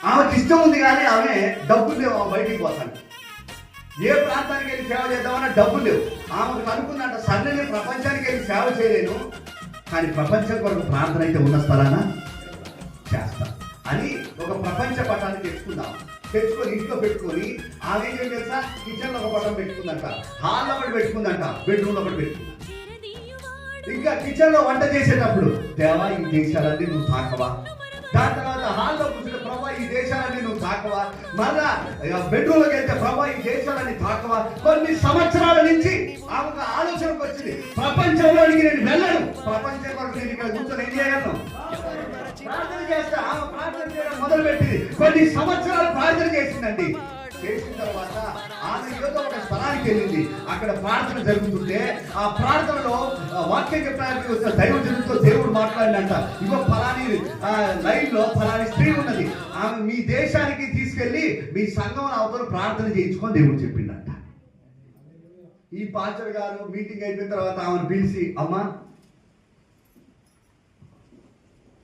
ఆమెకి ఇష్టం ఉంది కానీ ఆమె డబ్బులు లేవు, ఆమె బయటికి పోతాను. ఏ ప్రాంతానికి వెళ్ళి సేవ చేద్దామన్నా డబ్బులు లేవు. ఆమెకు అనుకుందంట, సరే నేను ప్రపంచానికి వెళ్ళి సేవ చేయలేను, కానీ ప్రపంచం కొరకు ప్రార్థన అయితే ఉన్న స్థలాన చేస్తా అని ఒక ప్రపంచ పటాన్ని తెచ్చుకొని ఇంట్లో పెట్టుకొని ఆమె ఏం తెలుసా, కిచెన్లో ఒక పటం పెట్టుకుందంట, హాల్లో ఒకటి పెట్టుకుందంట, బెడ్రూమ్లో ఒకటి పెట్టుకుంది. ఇంకా కిచెన్లో వంట చేసేటప్పుడు దేవా ఈ దేశాలన్నీ నువ్వు తాకవా, దాని తర్వాత హాల్లో కూర్చుంటే ప్రభా ఈ దేశాలన్నీ నువ్వు తాకవా, మళ్ళా బెడ్రూమ్లోకి వెళ్తే ప్రభా ఈ దేశాలన్నీ తాకవా. కొన్ని సంవత్సరాల నుంచి ఆమెకు ఆలోచనకు వచ్చింది, ప్రపంచంలోనికి నేను వెళ్ళను, ప్రపంచం కొరకు నేను ఇక్కడ కూర్చొని ఏం చేయగలను, ప్రార్థన చేస్తా. ఆమె ప్రార్థన చేయడం మొదలుపెట్టింది, కొన్ని సంవత్సరాలు ప్రార్థన చేసిందండి. చేసిన తర్వాత ఆమె ఏదో ఒక స్థలానికి వెళ్ళింది, అక్కడ ప్రార్థన జరుగుతుంటే ఆ ప్రార్థనలో వాక్యం చెప్పడానికి వచ్చిన దైవజనుడితో దేవుడు మాట్లాడినంట, ఇగో ఫలాని లైన్ లో ఫలాని స్త్రీ ఉన్నది, ఆమె మీ దేశానికి తీసుకెళ్లి మీ సంఘం అవతల ప్రార్థన చేయించుకొని దేవుడు చెప్పిండంట. ఈ పాస్టర్ గారు మీటింగ్ అయిపోయిన తర్వాత ఆమెను పిలిచి, అమ్మా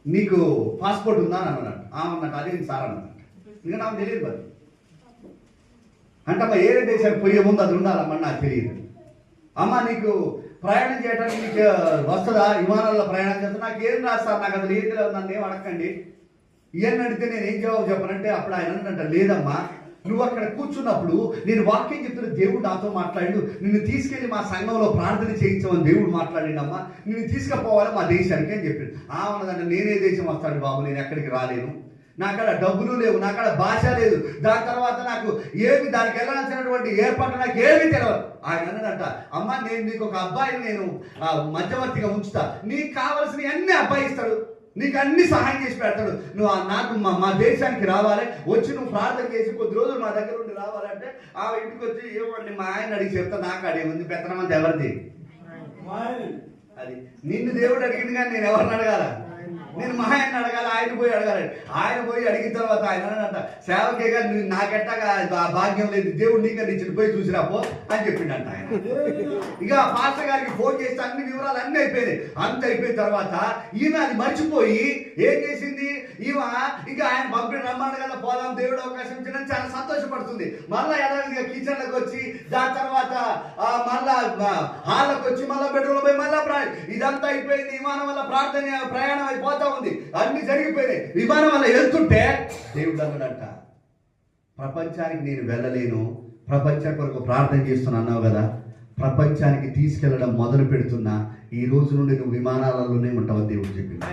నీకు పాస్పోర్ట్ ఉందా అని అన్నాడు. ఆమె అన్నట్టు అదేంటి సార్ అన్నట్టు, ఇంకా నాకు తెలియదు మరి అంటే అమ్మ ఏరే దేశానికి పోయే ముందు అది ఉండాలమ్మా నాకు తెలియదు. అమ్మ నీకు ప్రయాణం చేయడానికి నీకు వస్తుందా, విమానాల్లో ప్రయాణం చేస్తా, నాకు ఏం రాస్తారు, నాకు అసలు ఏది లేదు, నన్ను ఏం అడగండి. ఇవన్నీ అడిగితే నేను ఏం జవాబు చెప్పనంటే అప్పుడు ఆయన అన్నంట, లేదమ్మా నువ్వు అక్కడ కూర్చున్నప్పుడు నేను వాక్యం చెప్తున్న దేవుడు నాతో మాట్లాడు, నిన్ను తీసుకెళ్లి మా సంఘంలో ప్రార్థన చేయించమని దేవుడు మాట్లాడిండమ్మా, నిన్ను తీసుకుపోవాలి మా దేశానికి అని చెప్పింది. ఉన్నదంటే నేనే దేశం వస్తాడు బాబు, నేను ఎక్కడికి రాలేను, నాకడ డబ్బులు లేవు, నాకడ భాష లేదు, దాని తర్వాత నాకు ఏమి దానికి వెళ్ళాల్సినటువంటి ఏర్పాటు నాకు ఏమీ తెలియదు. ఆయన అన్నాడంట, అమ్మ నేను నీకు ఒక అబ్బాయిని నేను మధ్యవర్తిగా ఉంచుతా, నీకు కావాల్సిన అన్ని అబ్బాయి ఇస్తాడు, నీకు అన్ని సహాయం చేసి పెడతాడు, నువ్వు నాకు మా దేశానికి రావాలి, వచ్చి నువ్వు ప్రార్థన చేసి కొద్ది రోజులు మా దగ్గర ఉండి రావాలంటే ఆ ఇంటికి వచ్చి ఏమండి మా ఆయన అడిగి చెప్తా, నాకు అడిగింది పెత్తనమంది ఎవరిది అది, నిన్ను దేవుడు అడిగింది కానీ నేను ఎవరిని అడగాల, నేను మా ఆయన అడగాలి, ఆయన పోయి అడగాలి. ఆయన పోయి అడిగిన తర్వాత ఆయన అన్నట, సేవకే కానీ నాకెట్టగా భాగ్యం లేదు, దేవుడు నీకన్నా ఇచ్చిన పోయి చూసిరాపో అని చెప్పిండంట ఆయన. ఇక పాస్టర్ గారికి ఫోన్ చేస్తే అన్ని వివరాలు అన్నీ అయిపోయినాయి. అంత అయిపోయిన తర్వాత ఈమె అది మర్చిపోయి ఏం చేసింది, ఈమె ఇంకా ఆయన పంపిణీ రమ్మని కదా పోదాం దేవుడు అవకాశం ఇచ్చిన చాలా సంతోషపడుతుంది. మళ్ళా యథావిధిగా కిచెన్లకు వచ్చి దాని తర్వాత మళ్ళా హాల్లోకి వచ్చి మళ్ళా బెడ్రూమ్లో పోయి మళ్ళా ఇదంతా అయిపోయింది. విమానం వల్ల ప్రార్థన ప్రయాణం అయిపోతా ఉంది, అన్ని జరిగిపోయినాయి. విమానం వల్ల వెళ్తుంటే దేవుడు అన్నాడంట, ప్రపంచానికి నేను వెళ్ళలేను, ప్రపంచం కొరకు ప్రార్థన చేస్తున్నా అన్నావు కదా, ప్రపంచానికి తీసుకెళ్లడం మొదలు పెడుతున్నా, ఈ రోజు నుండి నువ్వు విమానాలలోనే ఉంటావు దేవుడు చెప్పింది.